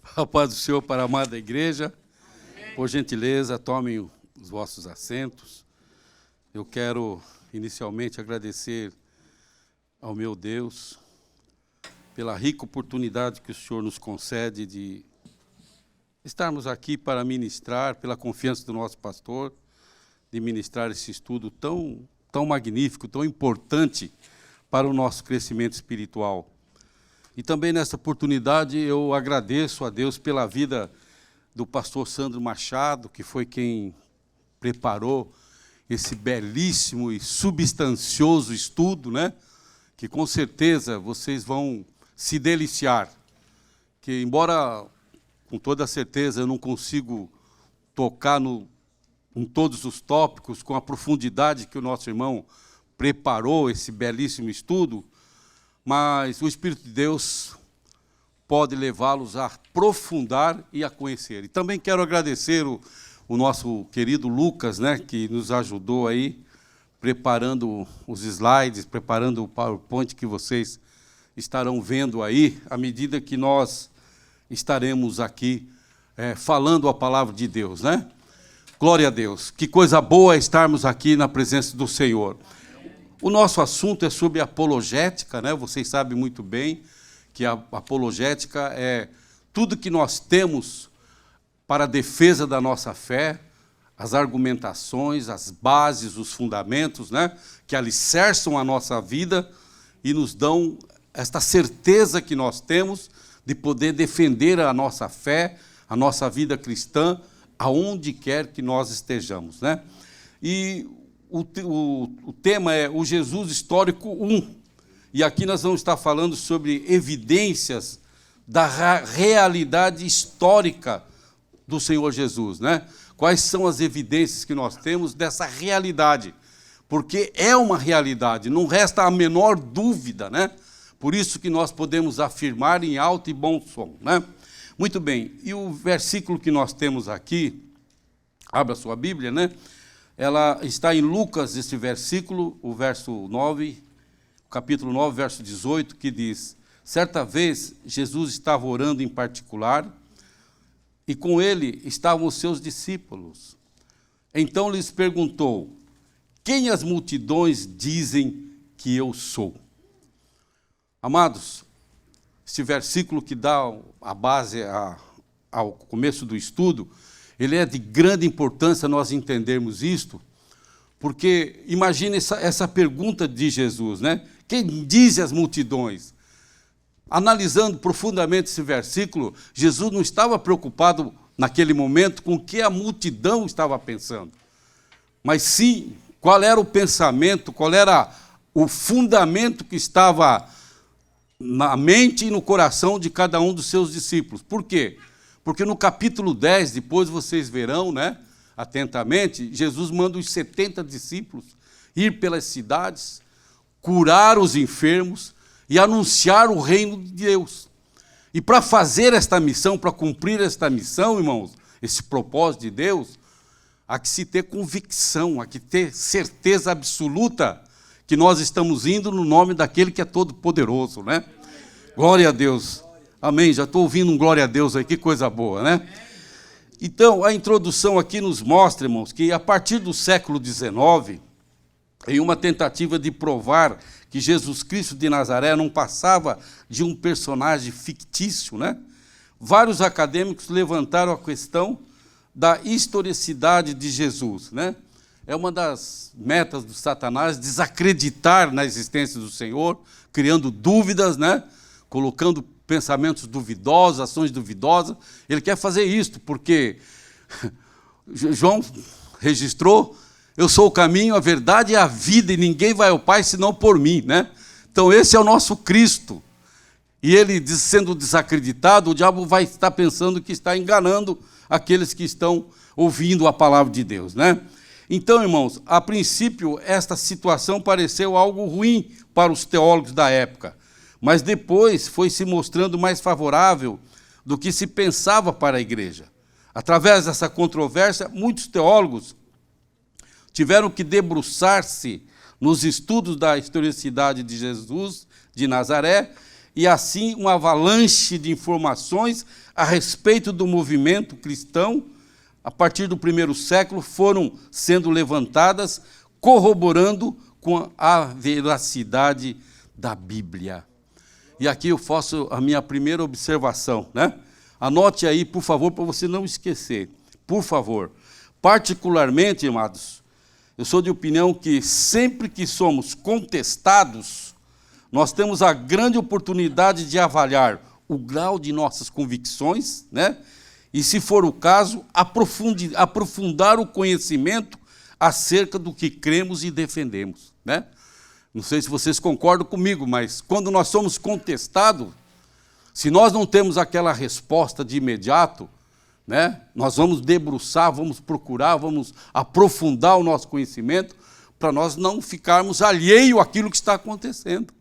A paz do Senhor para a amada igreja. Por gentileza, tomem os vossos assentos. Eu quero inicialmente agradecer ao meu Deus pela rica oportunidade que o Senhor nos concede de estarmos aqui para ministrar, pela confiança do nosso pastor, de ministrar esse estudo tão magnífico, tão importante para o nosso crescimento espiritual. E também nessa oportunidade eu agradeço a Deus pela vida do pastor Sandro Machado, que foi quem preparou esse belíssimo e substancioso estudo, né? Que com certeza vocês vão se deliciar. Que embora, com toda certeza, eu não consigo tocar em todos os tópicos com a profundidade que o nosso irmão preparou esse belíssimo estudo, mas o Espírito de Deus pode levá-los a aprofundar e a conhecer. E também quero agradecer o nosso querido Lucas, né, que nos ajudou aí, preparando os slides, preparando o PowerPoint que vocês estarão vendo aí, à medida que nós estaremos aqui falando a palavra de Deus, né? Glória a Deus. Que coisa boa estarmos aqui na presença do Senhor. O nosso assunto é sobre apologética, né? Vocês sabem muito bem que a apologética é tudo que nós temos para a defesa da nossa fé, as argumentações, as bases, os fundamentos, né? Que alicerçam a nossa vida e nos dão esta certeza que nós temos de poder defender a nossa fé, a nossa vida cristã, aonde quer que nós estejamos, né? E o tema é o Jesus Histórico 1. E aqui nós vamos estar falando sobre evidências da realidade histórica do Senhor Jesus, né? Quais são as evidências que nós temos dessa realidade? Porque é uma realidade, não resta a menor dúvida, né? Por isso que nós podemos afirmar em alto e bom som, né? Muito bem, e o versículo que nós temos aqui, abra sua Bíblia, né? Ela está em Lucas, esse versículo, o verso 9, capítulo 9, verso 18, que diz: certa vez Jesus estava orando em particular, e com ele estavam os seus discípulos. Então lhes perguntou: quem as multidões dizem que eu sou? Amados, esse versículo que dá a base ao começo do estudo, ele é de grande importância nós entendermos isto, porque imagine essa pergunta de Jesus, né? Quem diz as multidões? Analisando profundamente esse versículo, Jesus não estava preocupado naquele momento com o que a multidão estava pensando, mas sim qual era o pensamento, qual era o fundamento que estava na mente e no coração de cada um dos seus discípulos. Por quê? Porque no capítulo 10, depois vocês verão, né, atentamente, Jesus manda os 70 discípulos ir pelas cidades, curar os enfermos e anunciar o reino de Deus. E para fazer esta missão, para cumprir esta missão, irmãos, esse propósito de Deus, há que se ter convicção, há que ter certeza absoluta que nós estamos indo no nome daquele que é todo-poderoso, né? Glória a Deus. Amém, já estou ouvindo um glória a Deus aí, que coisa boa, né? Então, a introdução aqui nos mostra, irmãos, que a partir do século XIX, em uma tentativa de provar que Jesus Cristo de Nazaré não passava de um personagem fictício, né? Vários acadêmicos levantaram a questão da historicidade de Jesus, né? É uma das metas do Satanás desacreditar na existência do Senhor, criando dúvidas, né? Colocando pensamentos duvidosos, ações duvidosas. Ele quer fazer isto, porque João registrou: eu sou o caminho, a verdade e a vida, e ninguém vai ao Pai senão por mim, né? Então esse é o nosso Cristo. E ele, sendo desacreditado, o diabo vai estar pensando que está enganando aqueles que estão ouvindo a palavra de Deus, né? Então, irmãos, a princípio, esta situação pareceu algo ruim para os teólogos da época, mas depois foi se mostrando mais favorável do que se pensava para a igreja. Através dessa controvérsia, muitos teólogos tiveram que debruçar-se nos estudos da historicidade de Jesus de Nazaré e assim uma avalanche de informações a respeito do movimento cristão, a partir do primeiro século, foram sendo levantadas, corroborando com a veracidade da Bíblia. E aqui eu faço a minha primeira observação, né? Anote aí, por favor, para você não esquecer. Por favor. Particularmente, amados, eu sou de opinião que sempre que somos contestados, nós temos a grande oportunidade de avaliar o grau de nossas convicções, né? E, se for o caso, aprofundar o conhecimento acerca do que cremos e defendemos, né? Não sei se vocês concordam comigo, mas quando nós somos contestados, se nós não temos aquela resposta de imediato, né, nós vamos debruçar, vamos procurar, vamos aprofundar o nosso conhecimento para nós não ficarmos alheio àquilo que está acontecendo.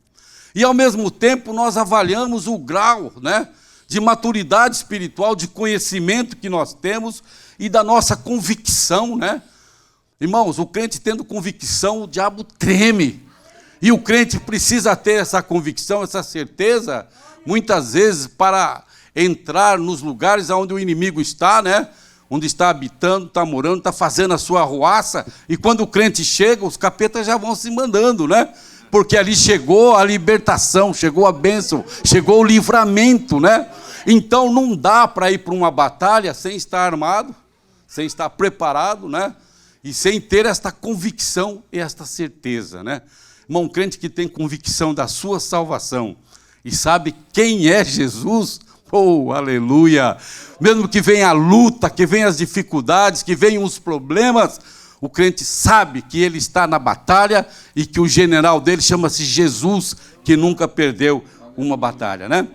E, ao mesmo tempo, nós avaliamos o grau, né, de maturidade espiritual, de conhecimento que nós temos e da nossa convicção, né? Irmãos, o crente tendo convicção, o diabo treme. E o crente precisa ter essa convicção, essa certeza, muitas vezes, para entrar nos lugares onde o inimigo está, né? Onde está habitando, está morando, está fazendo a sua arruaça. E quando o crente chega, os capetas já vão se mandando, né? Porque ali chegou a libertação, chegou a bênção, chegou o livramento, né? Então não dá para ir para uma batalha sem estar armado, sem estar preparado, né? E sem ter esta convicção e esta certeza, né? Irmão, um crente que tem convicção da sua salvação e sabe quem é Jesus, oh, aleluia! Mesmo que venha a luta, que venha as dificuldades, que venham os problemas, o crente sabe que ele está na batalha e que o general dele chama-se Jesus, que nunca perdeu uma batalha, né?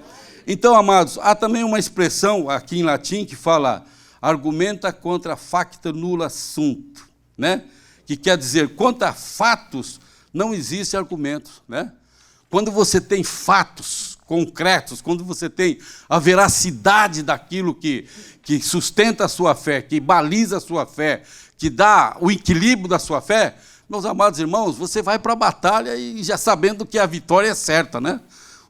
Então, amados, há também uma expressão aqui em latim que fala argumenta contra facta nulla sunt, né? Que quer dizer, contra fatos não existe argumento, né? Quando você tem fatos concretos, quando você tem a veracidade daquilo que sustenta a sua fé, que baliza a sua fé, que dá o equilíbrio da sua fé, meus amados irmãos, você vai para a batalha e já sabendo que a vitória é certa, né?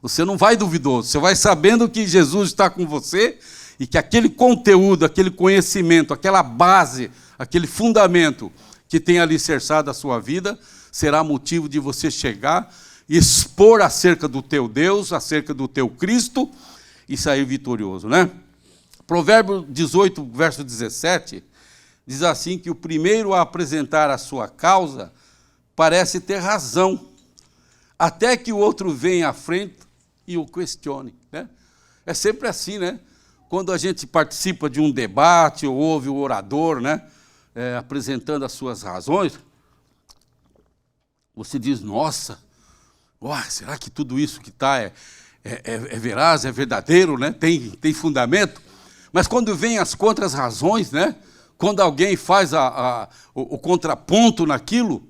Você não vai duvidoso, você vai sabendo que Jesus está com você e que aquele conteúdo, aquele conhecimento, aquela base, aquele fundamento que tem alicerçado a sua vida, será motivo de você chegar e expor acerca do teu Deus, acerca do teu Cristo e sair vitorioso, né? Provérbio 18, verso 17, diz assim que o primeiro a apresentar a sua causa parece ter razão, até que o outro venha à frente e o questione, né? É sempre assim, né? Quando a gente participa de um debate ou ouve o orador, né, apresentando as suas razões, você diz, nossa, será que tudo isso que está é veraz, é verdadeiro, né? Tem fundamento? Mas quando vem as contras-razões, né? Quando alguém faz o contraponto naquilo,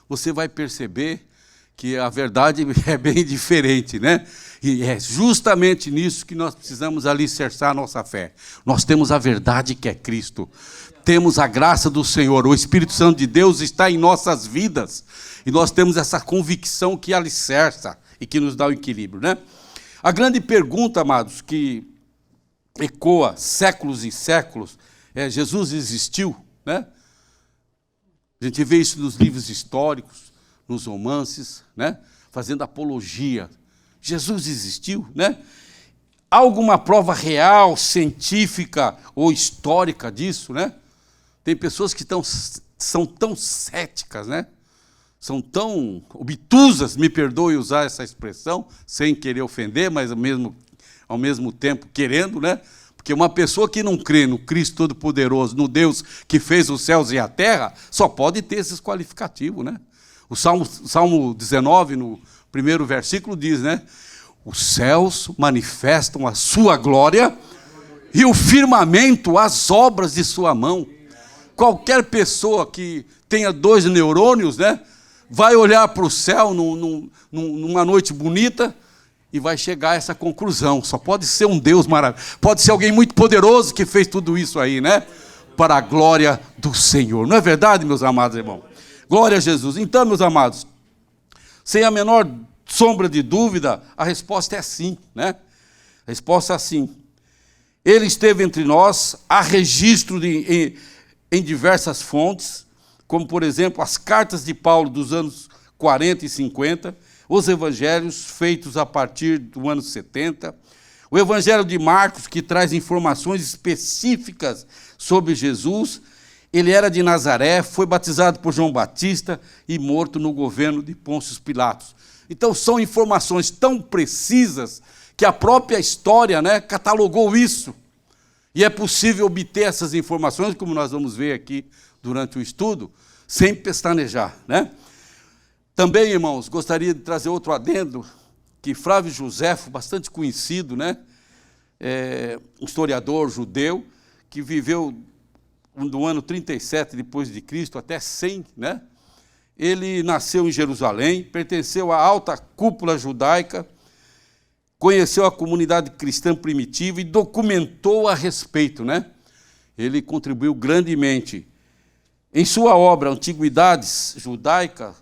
você vai perceber que a verdade é bem diferente, né? E é justamente nisso que nós precisamos alicerçar a nossa fé. Nós temos a verdade que é Cristo. Temos a graça do Senhor, o Espírito Santo de Deus está em nossas vidas. E nós temos essa convicção que alicerça e que nos dá o equilíbrio, né? A grande pergunta, amados, que ecoa séculos e séculos, é: Jesus existiu, né? A gente vê isso nos livros históricos, nos romances, né? Fazendo apologia. Jesus existiu, né? Há alguma prova real, científica ou histórica disso, né? Tem pessoas que são tão céticas, né? São tão obtusas, me perdoe usar essa expressão, sem querer ofender, mas ao mesmo tempo querendo, né? Porque uma pessoa que não crê no Cristo Todo-Poderoso, no Deus que fez os céus e a terra, só pode ter esses qualificativos, né? O Salmo 19, no primeiro versículo, diz, né? Os céus manifestam a sua glória e o firmamento as obras de sua mão. Qualquer pessoa que tenha 2 neurônios, né? Vai olhar para o céu numa noite bonita e vai chegar a essa conclusão. Só pode ser um Deus maravilhoso. Pode ser alguém muito poderoso que fez tudo isso aí, né? Para a glória do Senhor. Não é verdade, meus amados irmãos? Glória a Jesus. Então, meus amados, sem a menor sombra de dúvida, a resposta é sim, né? A resposta é sim. Ele esteve entre nós, há registro em diversas fontes, como, por exemplo, as cartas de Paulo dos anos 40 e 50, os evangelhos feitos a partir do ano 70, o evangelho de Marcos, que traz informações específicas sobre Jesus. Ele era de Nazaré, foi batizado por João Batista e morto no governo de Pôncio Pilatos. Então, são informações tão precisas que a própria história, né, catalogou isso. E é possível obter essas informações, como nós vamos ver aqui durante o estudo, sem pestanejar, né? Também, irmãos, gostaria de trazer outro adendo, que Flávio Joséfo, bastante conhecido, né, um historiador judeu, que viveu do ano 37 depois de Cristo até 100, né? Ele nasceu em Jerusalém, pertenceu à alta cúpula judaica, conheceu a comunidade cristã primitiva e documentou a respeito, né? Ele contribuiu grandemente. Em sua obra Antiguidades Judaica,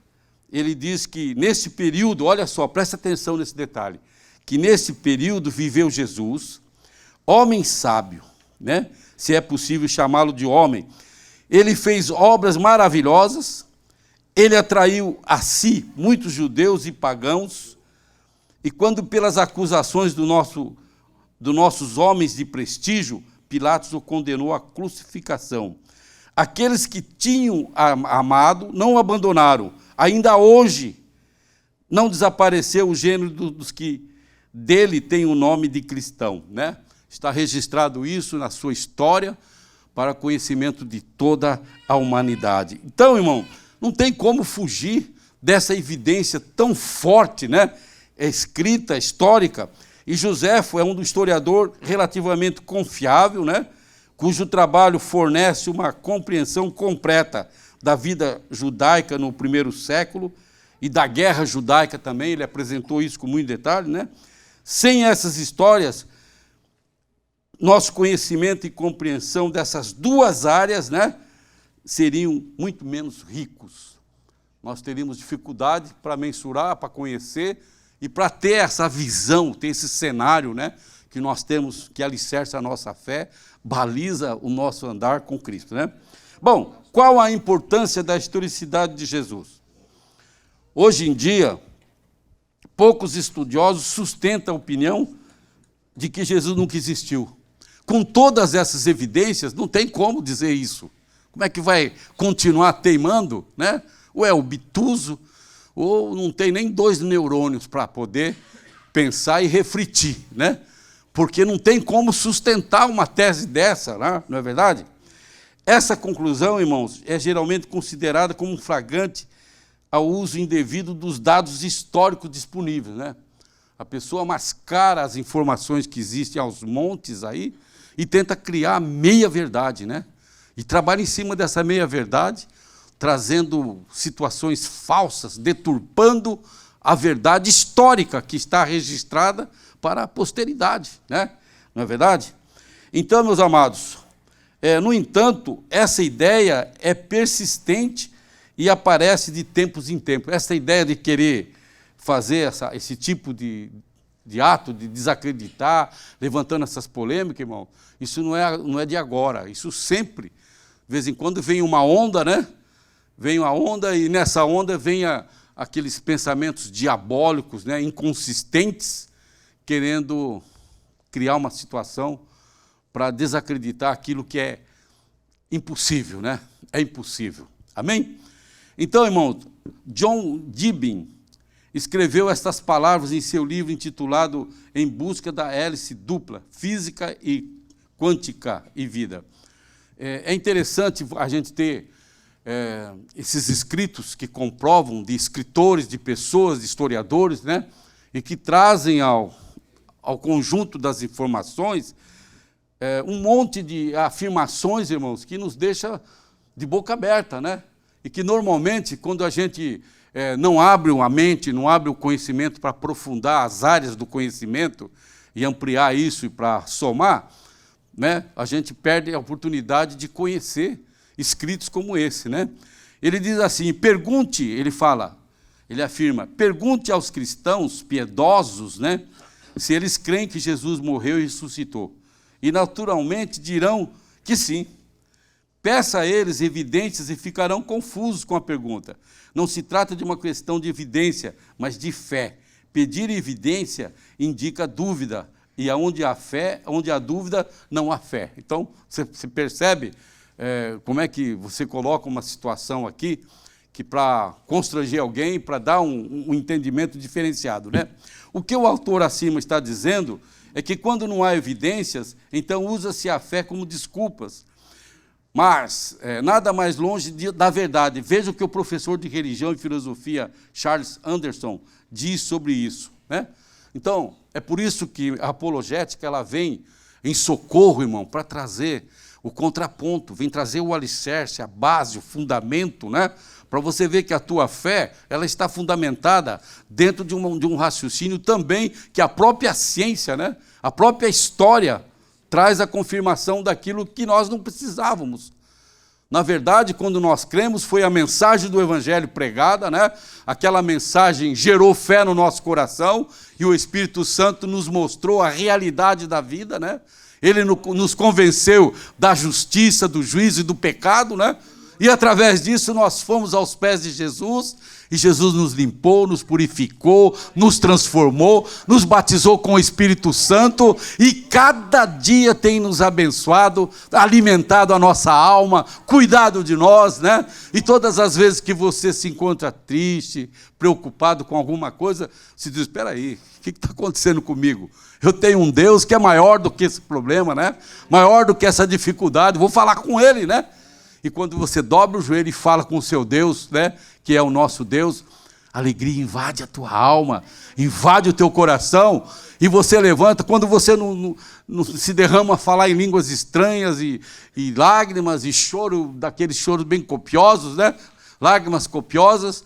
ele diz que nesse período, olha só, presta atenção nesse detalhe, que nesse período viveu Jesus, homem sábio, né? Se é possível chamá-lo de homem. Ele fez obras maravilhosas, ele atraiu a si muitos judeus e pagãos, e quando pelas acusações dos nossos homens de prestígio, Pilatos o condenou à crucificação. Aqueles que tinham amado não o abandonaram. Ainda hoje não desapareceu o gênero dos que dele tem o nome de cristão, né? Está registrado isso na sua história para conhecimento de toda a humanidade. Então, irmão, não tem como fugir dessa evidência tão forte, né? É escrita, histórica. E Joséfo é um historiador relativamente confiável, né? Cujo trabalho fornece uma compreensão completa da vida judaica no primeiro século e da guerra judaica também. Ele apresentou isso com muito detalhe, né? Sem essas histórias, nosso conhecimento e compreensão dessas duas áreas, né, seriam muito menos ricos. Nós teríamos dificuldade para mensurar, para conhecer e para ter essa visão, ter esse cenário, né, que nós temos, que alicerça a nossa fé, baliza o nosso andar com Cristo, né? Bom, qual a importância da historicidade de Jesus? Hoje em dia, poucos estudiosos sustentam a opinião de que Jesus nunca existiu. Com todas essas evidências, não tem como dizer isso. Como é que vai continuar teimando, né? Ou é obtuso, ou não tem nem 2 neurônios para poder pensar e refletir, né? Porque não tem como sustentar uma tese dessa, né? Não é verdade? Essa conclusão, irmãos, é geralmente considerada como um flagrante ao uso indevido dos dados históricos disponíveis, né? A pessoa mascara as informações que existem aos montes aí e tenta criar a meia-verdade, né? E trabalha em cima dessa meia-verdade, trazendo situações falsas, deturpando a verdade histórica que está registrada para a posteridade, né? Não é verdade? Então, meus amados, no entanto, essa ideia é persistente e aparece de tempos em tempos. Essa ideia de querer fazer esse tipo de ato, de desacreditar, levantando essas polêmicas, irmão, isso não é de agora, isso sempre, de vez em quando vem uma onda, né? Vem uma onda e nessa onda vem aqueles pensamentos diabólicos, né? Inconsistentes, querendo criar uma situação para desacreditar aquilo que é impossível, né? É impossível. Amém? Então, irmão, John Gibbon escreveu estas palavras em seu livro intitulado Em Busca da Hélice Dupla, Física e Quântica e Vida. É interessante a gente ter esses escritos que comprovam de escritores, de pessoas, de historiadores, né? E que trazem ao conjunto das informações um monte de afirmações, irmãos, que nos deixa de boca aberta, né? E que normalmente, quando a gente não abre a mente, não abre o conhecimento para aprofundar as áreas do conhecimento e ampliar isso e para somar, né, a gente perde a oportunidade de conhecer escritos como esse, né? Ele diz assim, ele fala, ele afirma: pergunte aos cristãos piedosos, né, se eles creem que Jesus morreu e ressuscitou. E naturalmente dirão que sim. Peça a eles evidências e ficarão confusos com a pergunta. Não se trata de uma questão de evidência, mas de fé. Pedir evidência indica dúvida, e onde há fé, onde há dúvida, não há fé. Então, você percebe como é que você coloca uma situação aqui, que para constranger alguém, para dar um entendimento diferenciado, né? O que o autor acima está dizendo é que quando não há evidências, então usa-se a fé como desculpas. Mas nada mais longe da verdade. Veja o que o professor de religião e filosofia Charles Anderson diz sobre isso, né? Então, é por isso que a apologética ela vem em socorro, irmão, para trazer o contraponto, vem trazer o alicerce, a base, o fundamento, né? Para você ver que a tua fé ela está fundamentada dentro de um raciocínio também que a própria ciência, né? A própria história traz a confirmação daquilo que nós não precisávamos. Na verdade, quando nós cremos, foi a mensagem do Evangelho pregada, né? Aquela mensagem gerou fé no nosso coração e o Espírito Santo nos mostrou a realidade da vida, né? Ele nos convenceu da justiça, do juízo e do pecado, né? E através disso nós fomos aos pés de Jesus, e Jesus nos limpou, nos purificou, nos transformou, nos batizou com o Espírito Santo, e cada dia tem nos abençoado, alimentado a nossa alma, cuidado de nós, né? E todas as vezes que você se encontra triste, preocupado com alguma coisa, você diz: espera aí, o que está acontecendo comigo? Eu tenho um Deus que é maior do que esse problema, né? Maior do que essa dificuldade, vou falar com Ele, né? E quando você dobra o joelho e fala com o seu Deus, né, que é o nosso Deus, a alegria invade a tua alma, invade o teu coração, e você levanta. Quando você não se derrama a falar em línguas estranhas, e lágrimas, e choro, daqueles choros bem copiosos, né, lágrimas copiosas,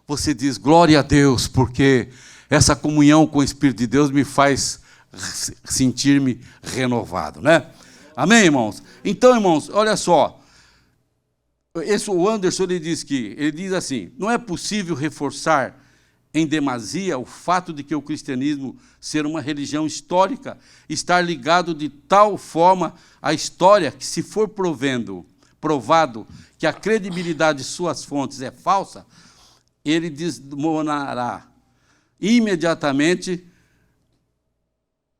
você diz: glória a Deus, porque essa comunhão com o Espírito de Deus me faz sentir-me renovado, né? Amém, irmãos? Então, irmãos, olha só, o Anderson ele diz assim: não é possível reforçar em demasia o fato de que o cristianismo ser uma religião histórica, estar ligado de tal forma à história que, se for provado que a credibilidade de suas fontes é falsa, ele desmoronará imediatamente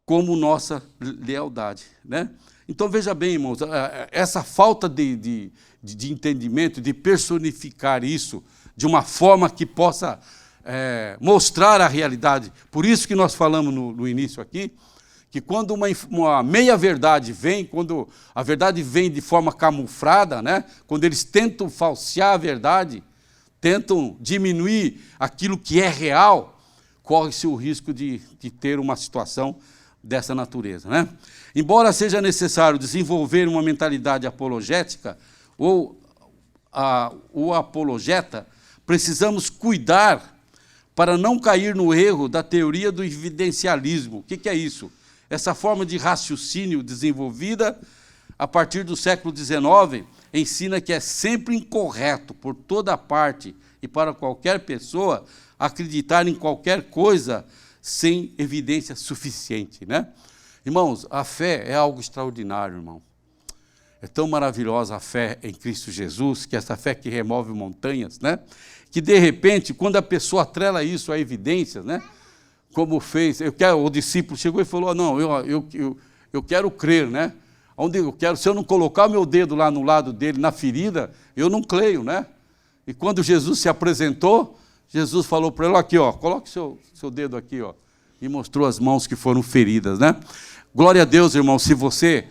como nossa lealdade, né? Então, veja bem, irmãos, essa falta de entendimento, de personificar isso de uma forma que possa mostrar a realidade. Por isso que nós falamos no início aqui, que quando uma meia-verdade vem, quando a verdade vem de forma camuflada, né? Quando eles tentam falsear a verdade, tentam diminuir aquilo que é real, corre-se o risco de ter uma situação dessa natureza, né? Embora seja necessário desenvolver uma mentalidade apologética, ou o apologeta, precisamos cuidar para não cair no erro da teoria do evidencialismo. O que é isso? Essa forma de raciocínio desenvolvida a partir do século XIX ensina que é sempre incorreto, por toda parte e para qualquer pessoa, acreditar em qualquer coisa sem evidência suficiente, né? Irmãos, a fé é algo extraordinário, irmão. É tão maravilhosa a fé em Cristo Jesus, que essa fé que remove montanhas, né? Que de repente, quando a pessoa atrela isso a evidências, né? Como fez, o discípulo chegou e falou: não, eu quero crer, né? Onde eu quero, se eu não colocar o meu dedo lá no lado dele, na ferida, eu não creio, né? E quando Jesus se apresentou, Jesus falou para ele: aqui, ó, coloque seu dedo aqui, ó, e mostrou as mãos que foram feridas, né? Glória a Deus, irmão, se você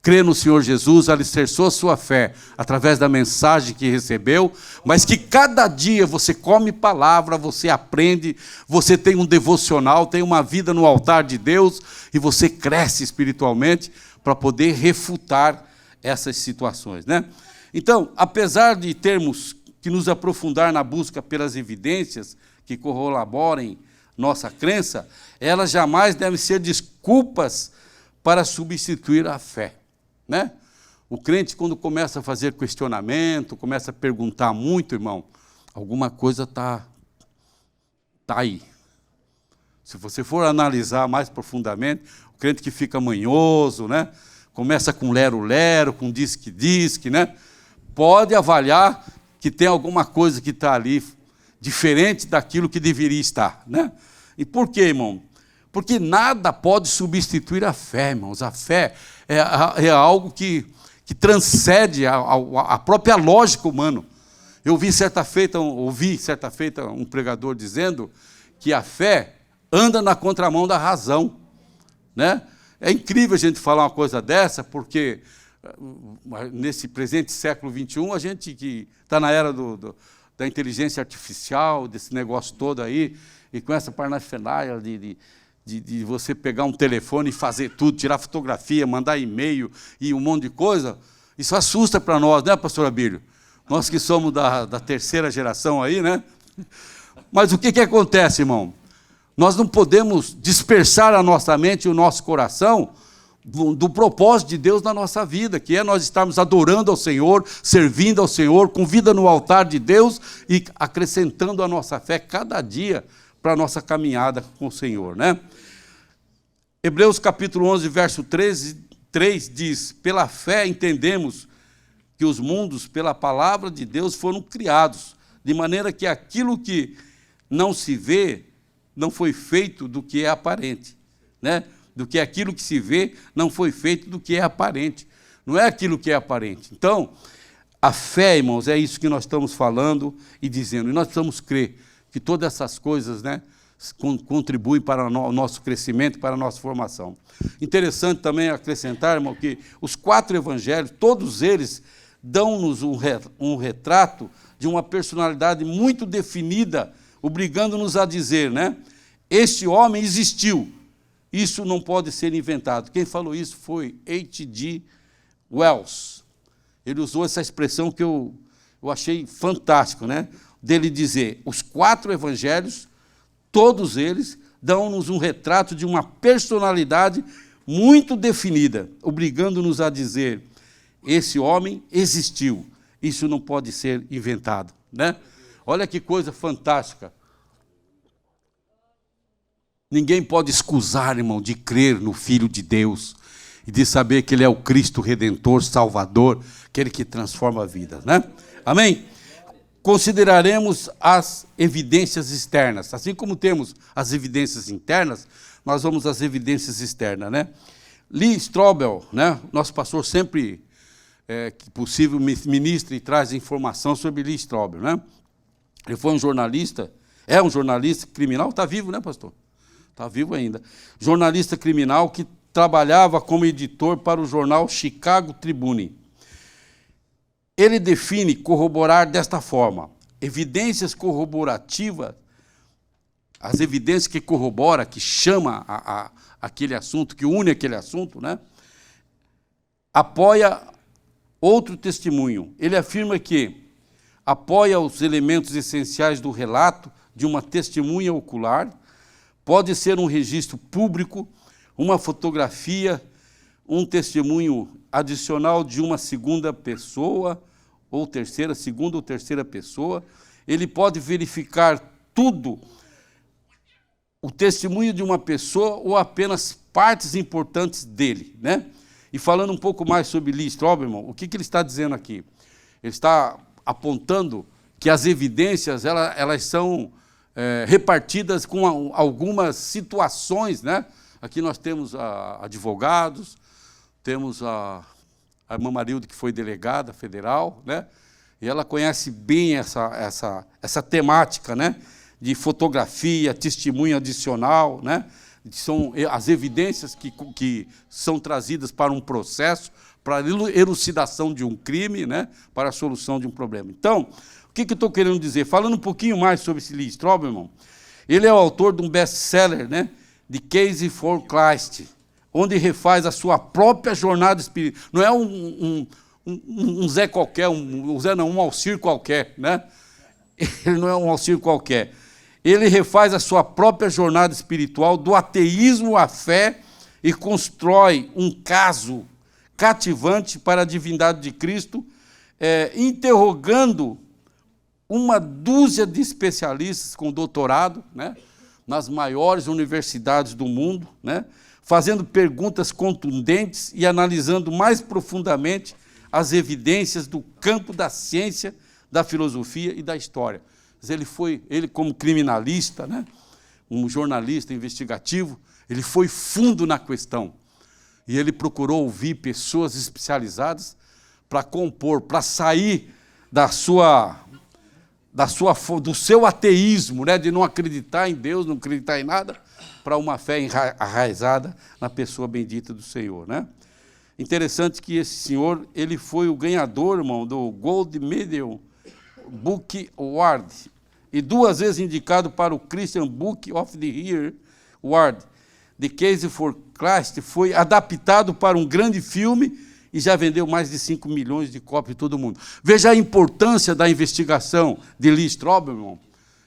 crê no Senhor Jesus, alicerçou a sua fé através da mensagem que recebeu, mas que cada dia você come palavra, você aprende, você tem um devocional, tem uma vida no altar de Deus, e você cresce espiritualmente para poder refutar essas situações, né? Então, apesar de termos que nos aprofundar na busca pelas evidências que corroborem nossa crença, elas jamais devem ser desculpas para substituir a fé, né? O crente, quando começa a fazer questionamento, começa a perguntar muito, irmão, alguma coisa está Está aí. Se você for analisar mais profundamente, o crente que fica manhoso, né? Começa com lero-lero, com disque-disque, né? Pode avaliar que tem alguma coisa que está ali diferente daquilo que deveria estar, né? E por quê, irmão? Porque nada pode substituir a fé, irmãos. A fé é algo que transcende a própria lógica humana. Eu ouvi certa feita um pregador dizendo que a fé anda na contramão da razão, né? É incrível a gente falar uma coisa dessa, porque nesse presente século XXI, a gente que está na era da inteligência artificial, desse negócio todo aí, e com essa parnafenália de você pegar um telefone e fazer tudo, tirar fotografia, mandar e-mail e um monte de coisa, isso assusta para nós, né, pastor Abílio? Nós que somos da terceira geração aí, né? Mas o que acontece, irmão? Nós não podemos dispersar a nossa mente e o nosso coração do propósito de Deus na nossa vida, que é nós estarmos adorando ao Senhor, servindo ao Senhor, com vida no altar de Deus e acrescentando a nossa fé cada dia para a nossa caminhada com o Senhor, né? Hebreus capítulo 11, verso 3 diz: pela fé entendemos que os mundos, pela palavra de Deus, foram criados, de maneira que aquilo que não se vê não foi feito do que é aparente, né? Do que aquilo que se vê não foi feito do que é aparente. Não é aquilo que é aparente. Então, a fé, irmãos, é isso que nós estamos falando e dizendo. E nós precisamos crer que todas essas coisas, né, contribuem para o nosso crescimento, para a nossa formação. Interessante também acrescentar, irmão, que os 4 evangelhos, todos eles dão-nos um retrato de uma personalidade muito definida, obrigando-nos a dizer, né? Este homem existiu, isso não pode ser inventado. Quem falou isso foi H.G. Wells. Ele usou essa expressão que eu achei fantástico, né? Dele dizer, os 4 evangelhos, todos eles, dão-nos um retrato de uma personalidade muito definida, obrigando-nos a dizer, esse homem existiu, isso não pode ser inventado, né? Olha que coisa fantástica. Ninguém pode escusar, irmão, de crer no Filho de Deus e de saber que Ele é o Cristo Redentor, Salvador, aquele que transforma a vida, né? Amém? Consideraremos as evidências externas. Assim como temos as evidências internas, nós vamos às evidências externas, né? Lee Strobel, né? Nosso pastor sempre, que possível, ministra e traz informação sobre Lee Strobel, né? Ele foi um jornalista, é um jornalista criminal, está vivo, né, pastor? Está vivo ainda. Jornalista criminal que trabalhava como editor para o jornal Chicago Tribune. Ele define corroborar desta forma: evidências corroborativas, as evidências que corrobora, que chama aquele assunto, que une aquele assunto, né? Apoia outro testemunho. Ele afirma que apoia os elementos essenciais do relato de uma testemunha ocular, pode ser um registro público, uma fotografia, um testemunho adicional de uma segunda pessoa, ou segunda ou terceira pessoa. Ele pode verificar tudo, o testemunho de uma pessoa ou apenas partes importantes dele, né? E falando um pouco mais sobre Lee Strobel, irmão, o que ele está dizendo aqui? Ele está apontando que as evidências elas são repartidas com algumas situações, né? Aqui nós temos advogados, temos a irmã Marilde, que foi delegada federal, né? E ela conhece bem essa temática, né? De fotografia, testemunho adicional, né? São as evidências que são trazidas para um processo, para a elucidação de um crime, né? Para a solução de um problema. Então, o que eu estou querendo dizer? Falando um pouquinho mais sobre esse Lee Strobel, irmão, ele é o autor de um best-seller, né? De Case for Christ, onde refaz a sua própria jornada espiritual. Não é um Zé qualquer, um Alcir qualquer, né? Ele não é um Alcir qualquer. Ele refaz a sua própria jornada espiritual do ateísmo à fé e constrói um caso cativante para a divindade de Cristo, interrogando uma dúzia de especialistas com doutorado, né, nas maiores universidades do mundo, né, fazendo perguntas contundentes e analisando mais profundamente as evidências do campo da ciência, da filosofia e da história. Ele como criminalista, né, um jornalista investigativo, ele foi fundo na questão. E ele procurou ouvir pessoas especializadas para compor, para sair do seu ateísmo, né, de não acreditar em Deus, não acreditar em nada, para uma fé enraizada na pessoa bendita do Senhor, né? Interessante que esse senhor, ele foi o ganhador, irmão, do Gold Medal Book Award, e 2 vezes indicado para o Christian Book of the Year Award. The Case for Christ foi adaptado para um grande filme e já vendeu mais de 5 milhões de cópias em todo o mundo. Veja a importância da investigação de Lee Strobel, irmão.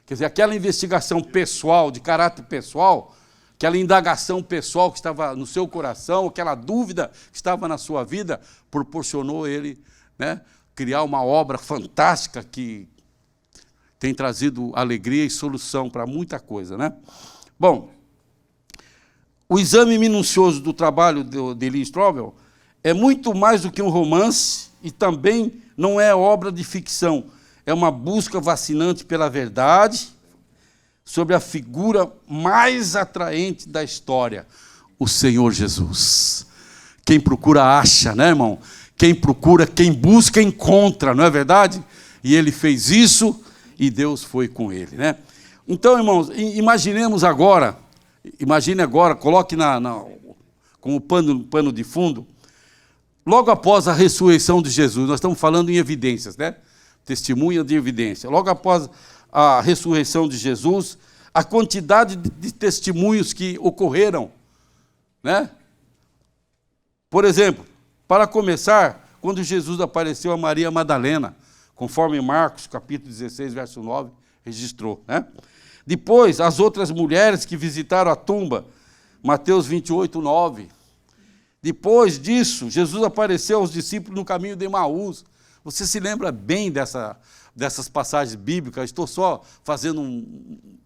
Quer dizer, aquela investigação pessoal, de caráter pessoal, aquela indagação pessoal que estava no seu coração, aquela dúvida que estava na sua vida, proporcionou ele, né, criar uma obra fantástica que tem trazido alegria e solução para muita coisa, né? Bom, o exame minucioso do trabalho de Lee Strobel é muito mais do que um romance e também não é obra de ficção. É uma busca fascinante pela verdade sobre a figura mais atraente da história, o Senhor Jesus. Quem procura, acha, né, irmão? Quem procura, quem busca, encontra, não é verdade? E ele fez isso e Deus foi com ele, né? Então, irmãos, imagine agora, coloque como pano de fundo, logo após a ressurreição de Jesus, nós estamos falando em evidências, né? Testemunha de evidência. Logo após a ressurreição de Jesus, a quantidade de testemunhos que ocorreram, né? Por exemplo, para começar, quando Jesus apareceu a Maria Madalena, conforme Marcos, capítulo 16, verso 9, registrou, né? Depois, as outras mulheres que visitaram a tumba, Mateus 28, 9. Depois disso, Jesus apareceu aos discípulos no caminho de Emaús. Você se lembra bem dessas passagens bíblicas? Estou só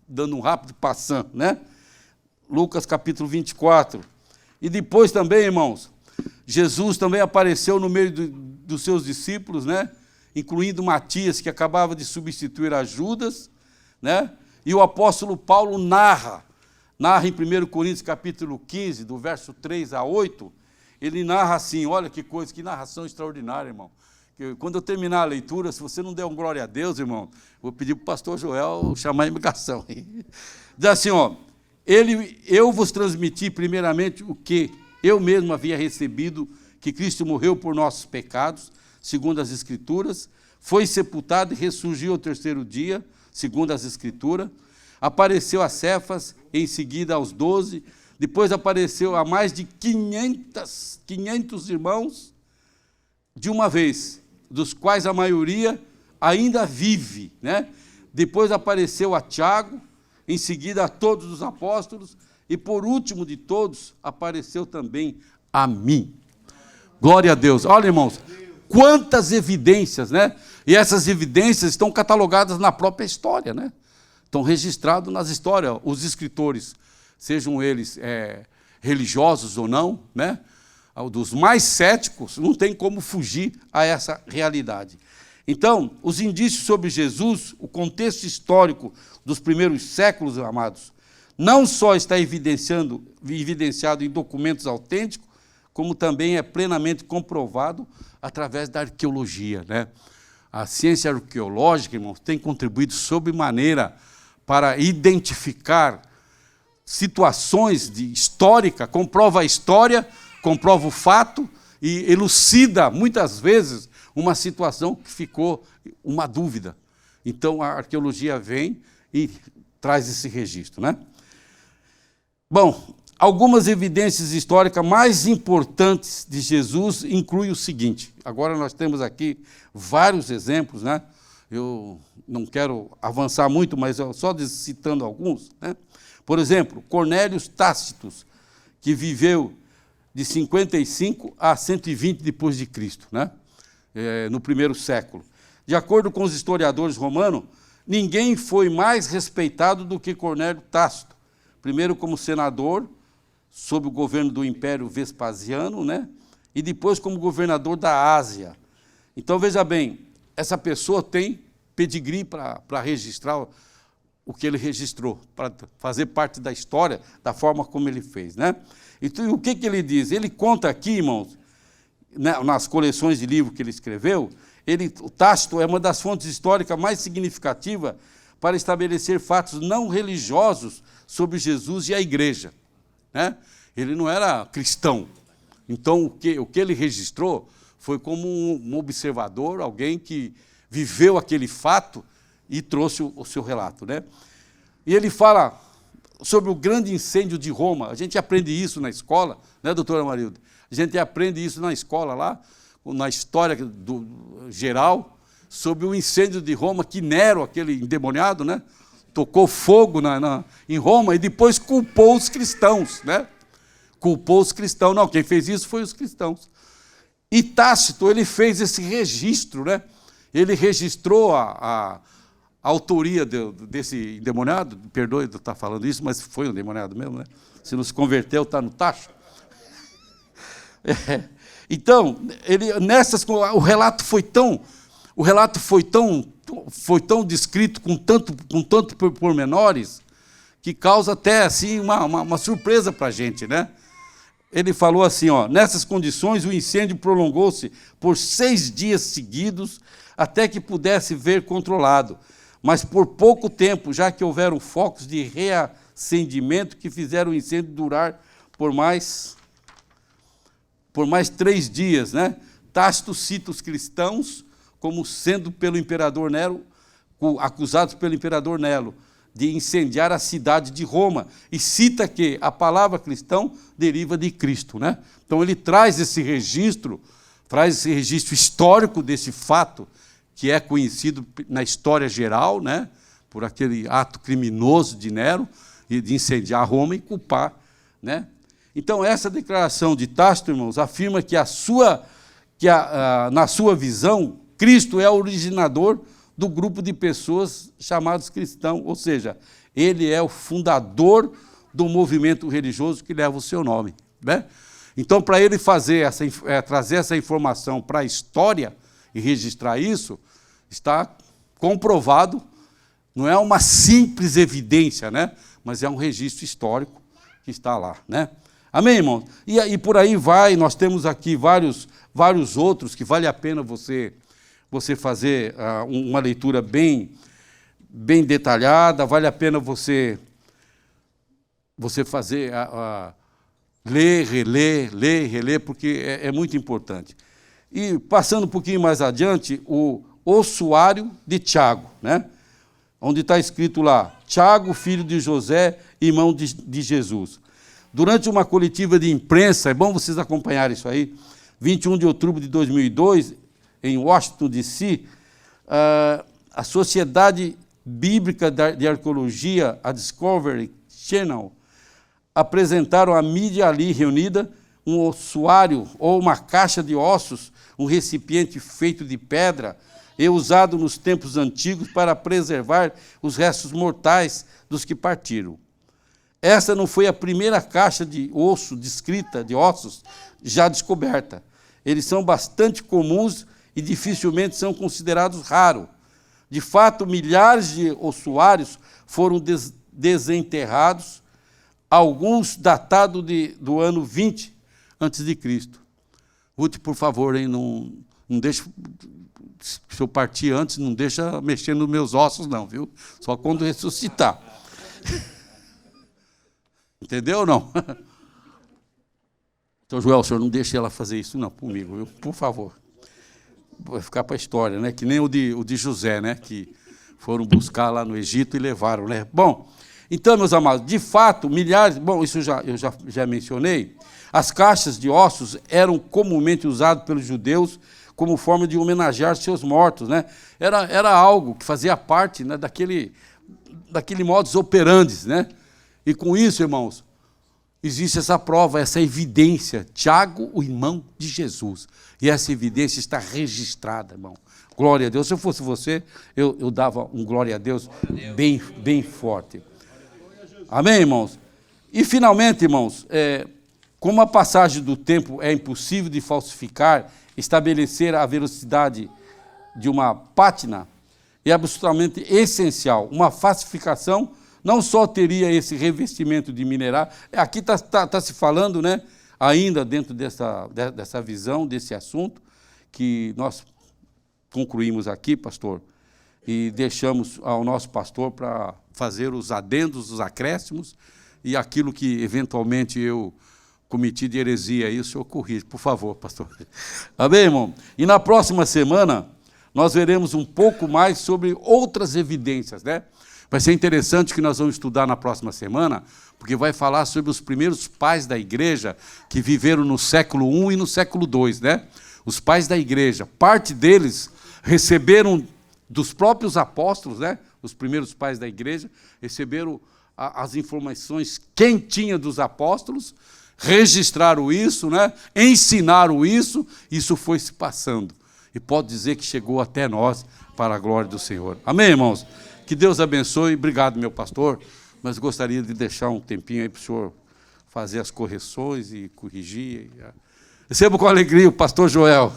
dando um rápido passant, né? Lucas capítulo 24. E depois também, irmãos, Jesus também apareceu no meio dos seus discípulos, né? Incluindo Matias, que acabava de substituir a Judas, né? E o apóstolo Paulo narra em 1 Coríntios capítulo 15, do verso 3 a 8, ele narra assim, olha que coisa, que narração extraordinária, irmão. Quando eu terminar a leitura, se você não der um glória a Deus, irmão, vou pedir para o pastor Joel chamar a imigração. Diz assim, ó, eu vos transmiti primeiramente o que eu mesmo havia recebido, que Cristo morreu por nossos pecados, segundo as Escrituras, foi sepultado e ressurgiu ao 3º dia, segundo as Escrituras, apareceu a Cefas, em seguida aos 12, depois apareceu a mais de 500 irmãos de uma vez, dos quais a maioria ainda vive, né? Depois apareceu a Tiago, em seguida a todos os apóstolos, e por último de todos, apareceu também a mim. Glória a Deus. Olha, irmãos, quantas evidências, né? E essas evidências estão catalogadas na própria história, né? Estão registrados nas histórias. Os escritores, sejam eles religiosos ou não, né? Dos mais céticos, não tem como fugir a essa realidade. Então, os indícios sobre Jesus, o contexto histórico dos primeiros séculos, amados, não só está evidenciado em documentos autênticos, como também é plenamente comprovado através da arqueologia, né? A ciência arqueológica, irmãos, tem contribuído sobremaneira para identificar situações históricas, comprova a história, comprova o fato e elucida, muitas vezes, uma situação que ficou uma dúvida. Então, a arqueologia vem e traz esse registro, né? Bom, algumas evidências históricas mais importantes de Jesus incluem o seguinte. Agora nós temos aqui vários exemplos, né? Eu não quero avançar muito, mas só citando alguns, né? Por exemplo, Cornélio Tácitos, que viveu de 55 a 120 depois de Cristo, né? No primeiro século. De acordo com os historiadores romanos, ninguém foi mais respeitado do que Cornélio Tácito. Primeiro como senador, sob o governo do Império Vespasiano, né? E depois como governador da Ásia. Então, veja bem, essa pessoa tem pedigree para registrar o que ele registrou, para fazer parte da história, da forma como ele fez, né? Então, o que ele diz? Ele conta aqui, irmãos, né, nas coleções de livros que ele escreveu, o Tácito é uma das fontes históricas mais significativas para estabelecer fatos não religiosos sobre Jesus e a igreja, né? Ele não era cristão. Então, o que ele registrou foi como um observador, alguém que viveu aquele fato e trouxe o seu relato, né? E ele fala sobre o grande incêndio de Roma. A gente aprende isso na escola, né, doutora Marilda? A gente aprende isso na escola lá, na história geral, sobre o incêndio de Roma, que Nero, aquele endemoniado, né, tocou fogo em Roma e depois culpou os cristãos, né? Culpou os cristãos. Não, quem fez isso foi os cristãos. E Tácito, ele fez esse registro, né? Ele registrou a autoria desse endemoniado, perdoe de estar falando isso, mas foi um endemoniado mesmo, né? Se não se converteu, está no tacho. Então, o relato foi tão descrito com tanto pormenores que causa até assim uma surpresa para a gente, né? Ele falou assim, ó, nessas condições o incêndio prolongou-se por 6 dias seguidos até que pudesse ver controlado, mas por pouco tempo, já que houveram focos de reacendimento que fizeram o incêndio durar por mais 3 dias, né? Tácito cita os cristãos como sendo pelo imperador Nero, acusados pelo imperador Nero de incendiar a cidade de Roma, e cita que a palavra cristão deriva de Cristo, né? Então ele traz esse registro histórico desse fato, que é conhecido na história geral, né, por aquele ato criminoso de Nero, de incendiar Roma e culpar, né? Então, essa declaração de Tácito, irmãos, afirma que na sua visão, Cristo é o originador do grupo de pessoas chamados cristãos, ou seja, ele é o fundador do movimento religioso que leva o seu nome, né? Então, para ele trazer essa informação para a história e registrar isso, está comprovado, não é uma simples evidência, né? Mas é um registro histórico que está lá, né? Amém, irmão? E por aí vai, nós temos aqui vários outros que vale a pena você fazer uma leitura bem detalhada, vale a pena você fazer, ler, reler, porque é muito importante. E passando um pouquinho mais adiante, o ossuário de Tiago, né? Onde está escrito lá, Tiago, filho de José, irmão de Jesus. Durante uma coletiva de imprensa, é bom vocês acompanharem isso aí, 21 de outubro de 2002, em Washington, D.C., a Sociedade Bíblica de Arqueologia, a Discovery Channel, apresentaram à mídia ali reunida um ossuário ou uma caixa de ossos, um recipiente feito de pedra e usado nos tempos antigos para preservar os restos mortais dos que partiram. Essa não foi a primeira caixa de osso descrita, de ossos, já descoberta. Eles são bastante comuns e dificilmente são considerados raros. De fato, milhares de ossuários foram desenterrados, alguns datados do ano 20 a.C. Ruth, por favor, hein, não deixa, se eu partir antes, não deixa mexer nos meus ossos, não, viu? Só quando ressuscitar. Entendeu ou não? Então, Joel, o senhor não deixe ela fazer isso, não, comigo, viu? Por favor. Vai ficar para a história, né? Que nem o de José, né? Que foram buscar lá no Egito e levaram, né? Bom, então, meus amados, de fato, milhares... Bom, isso eu já mencionei. As caixas de ossos eram comumente usadas pelos judeus como forma de homenagear seus mortos, né? Era algo que fazia parte, né, daquele modus operandi, né? E com isso, irmãos, existe essa prova, essa evidência. Tiago, o irmão de Jesus. E essa evidência está registrada, irmão, Glória a Deus. Se eu fosse você, eu dava um glória a Deus bem, bem forte. Amém, irmãos? E, finalmente, irmãos, como a passagem do tempo é impossível de falsificar, estabelecer a velocidade de uma pátina é absolutamente essencial. Uma falsificação não só teria esse revestimento de mineral, aqui está se falando, né, ainda dentro dessa visão, desse assunto, que nós concluímos aqui, pastor, e deixamos ao nosso pastor para fazer os adendos, os acréscimos, e aquilo que eventualmente eu cometi de heresia aí, o senhor corrige, por favor, pastor. Amém, irmão? E na próxima semana, nós veremos um pouco mais sobre outras evidências, né? Vai ser interessante que nós vamos estudar na próxima semana, porque vai falar sobre os primeiros pais da igreja que viveram no século I e no século II, né? Os pais da igreja, parte deles receberam dos próprios apóstolos, né? Os primeiros pais da igreja receberam as informações quentinhas dos apóstolos, registraram isso, né? Ensinaram isso foi se passando. E pode dizer que chegou até nós, para a glória do Senhor. Amém, irmãos? Que Deus abençoe. Obrigado, meu pastor, mas gostaria de deixar um tempinho aí para o senhor fazer as correções e corrigir. Recebo com alegria o pastor Joel.